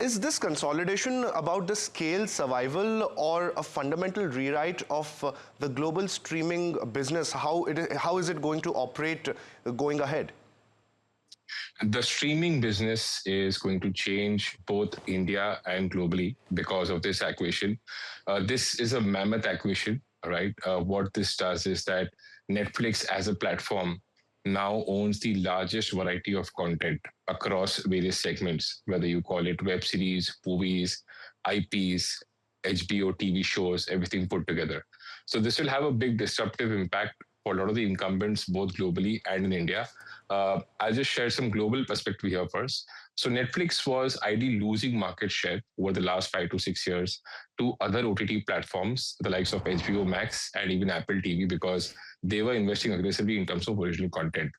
Is this consolidation about the scale survival or a fundamental rewrite of the global streaming business? How is it going to operate going ahead? The streaming business is going to change both India and globally because of this acquisition. This is a mammoth acquisition, right? What this does is that Netflix as a platform now owns the largest variety of content across various segments, whether you call it web series, movies, IPs, HBO TV shows, everything put together. So this will have a big disruptive impact for a lot of the incumbents, both globally and in India. I'll just share some global perspective here first. So Netflix was ideally losing market share over the last 5 to 6 years to other OTT platforms, the likes of HBO Max and even Apple TV, because they were investing aggressively in terms of original content.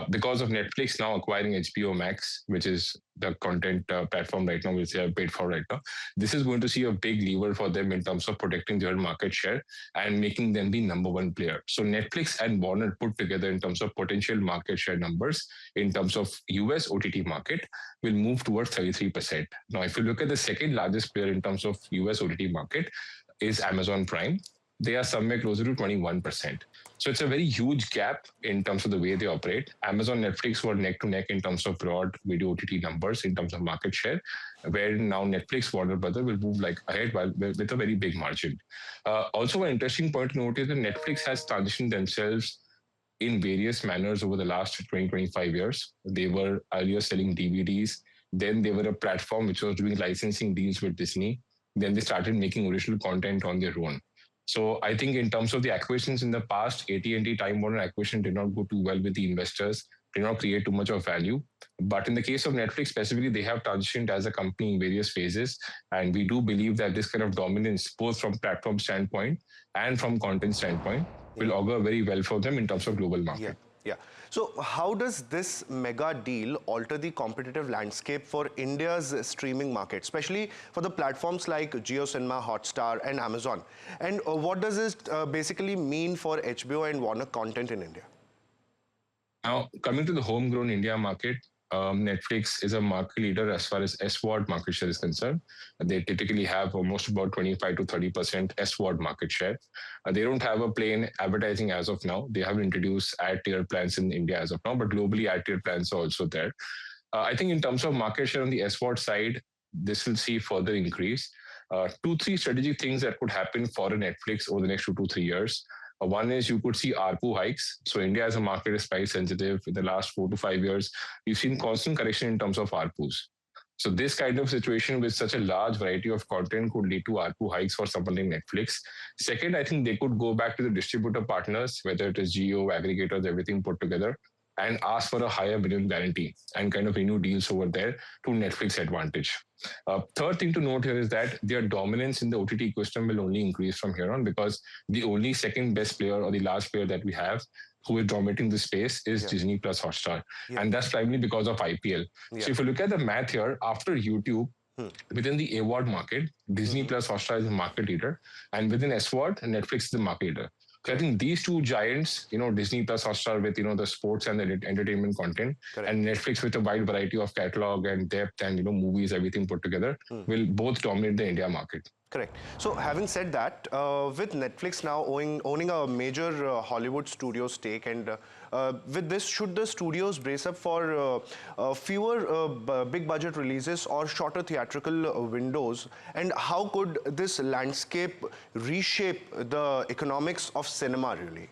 Because of Netflix now acquiring HBO Max, which is the content platform right now, which they have paid for right now, this is going to see a big lever for them in terms of protecting their market share and making them the number one player. So Netflix and Warner put together in terms of potential market share numbers in terms of US OTT market will move towards 33%. Now, if you look at the second largest player in terms of US OTT market is Amazon Prime. They are somewhere closer to 21%. So it's a very huge gap in terms of the way they operate. Amazon, Netflix were neck to neck in terms of broad video OTT numbers in terms of market share, where now Netflix, Warner Brother will move like ahead with a very big margin. Also, an interesting point to note is that Netflix has transitioned themselves in various manners over the last 20, 25 years. They were earlier selling DVDs. Then they were a platform which was doing licensing deals with Disney. Then they started making original content on their own. So I think in terms of the acquisitions in the past, AT&T Time Warner acquisition did not go too well with the investors, did not create too much of value. But in the case of Netflix specifically, they have transitioned as a company in various phases. And we do believe that this kind of dominance, both from platform standpoint and from content standpoint, will augur very well for them in terms of global market. Yeah. So how does this mega deal alter the competitive landscape for India's streaming market, especially for the platforms like JioCinema, Hotstar and Amazon? And what does it basically mean for HBO and Warner content in India? Now, coming to the homegrown India market, Netflix is a market leader as far as SVOD market share is concerned. They typically have almost about 25 to 30% SVOD market share. They don't have a plain advertising as of now. They haven't introduced ad tier plans in India as of now, but globally ad tier plans are also there. I think in terms of market share on the SVOD side, this will see further increase. Two, three strategic things that could happen for a Netflix over the next 2 to 3 years. One is you could see ARPU hikes. So India as a market is price sensitive. In the last 4 to 5 years, we've seen constant correction in terms of ARPUs. So this kind of situation with such a large variety of content could lead to ARPU hikes for someone like Netflix. Second, I think they could go back to the distributor partners, whether it is Jio, aggregators, everything put together, and ask for a higher minimum guarantee and kind of renew deals over there to Netflix advantage. Third thing to note here is that their dominance in the OTT ecosystem will only increase from here on, because the only second best player or the large player that we have who is dominating the space is Disney plus Hotstar. And that's primarily because of IPL. So if you look at the math here, after YouTube, within the AVOD market, Disney plus Hotstar is the market leader, and within SVOD, Netflix is the market leader. So I think these two giants, Disney plus Hotstar with, the sports and the entertainment content, and Netflix with a wide variety of catalog and depth and, movies, everything put together, will both dominate the India market. Correct. So having said that, with Netflix now owning a major Hollywood studio stake, and with this, should the studios brace up for fewer big budget releases or shorter theatrical windows? And how could this landscape reshape the economics of cinema really?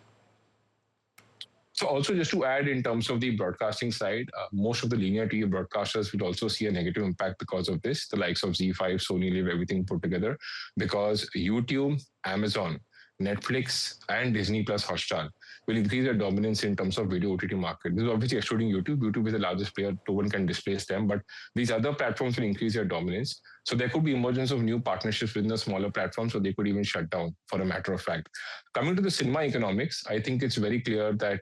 So also just to add in terms of the broadcasting side, most of the linear TV broadcasters will also see a negative impact because of this, the likes of Z5, Sony Live, everything put together, because YouTube, Amazon, Netflix and Disney plus Hotstar will increase their dominance in terms of video OTT market. This is obviously excluding YouTube. YouTube is the largest player. No one can displace them, but these other platforms will increase their dominance. So there could be emergence of new partnerships within the smaller platforms, so they could even shut down, for a matter of fact. Coming to the cinema economics, I think it's very clear that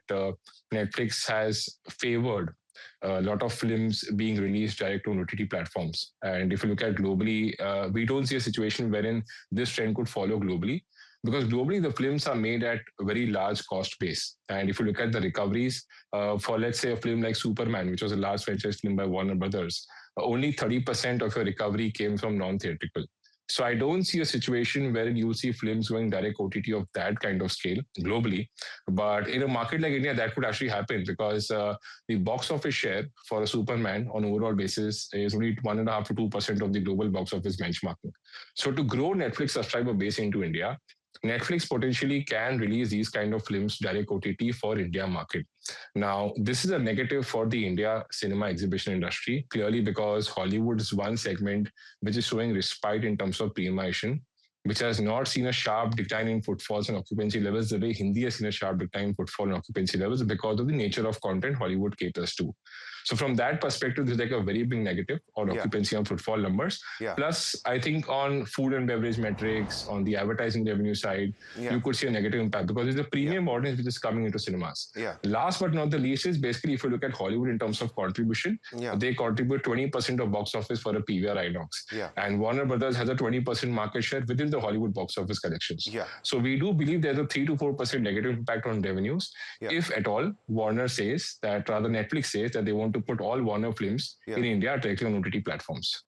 Netflix has favored a lot of films being released direct on OTT platforms. And if you look at globally, we don't see a situation wherein this trend could follow globally, because globally the films are made at a very large cost base. And if you look at the recoveries for, let's say, a film like Superman, which was a large franchise film by Warner Brothers, only 30% of your recovery came from non-theatrical. So I don't see a situation wherein you'll see films going direct OTT of that kind of scale globally. But in a market like India, that could actually happen because the box office share for a Superman on overall basis is only 1.5 to 2% of the global box office benchmarking. So to grow Netflix subscriber base into India, Netflix potentially can release these kind of films direct OTT for India market. Now, this is a negative for the India cinema exhibition industry, clearly because Hollywood is one segment which is showing respite in terms of premiumization, which has not seen a sharp decline in footfalls and occupancy levels the way Hindi has seen a sharp decline in footfall and occupancy levels because of the nature of content Hollywood caters to. So from that perspective, there's like a very big negative on occupancy and footfall numbers. Plus, I think on food and beverage metrics, on the advertising revenue side, you could see a negative impact because there's a premium audience which is coming into cinemas. Last but not the least is basically if you look at Hollywood in terms of contribution, they contribute 20% of box office for a PVR Inox. And Warner Brothers has a 20% market share within the Hollywood box office collections. So we do believe there's a 3 to 4% negative impact on revenues. If at all, Warner says that, rather Netflix says that they want to put all Warner films in India directly on OTT platforms.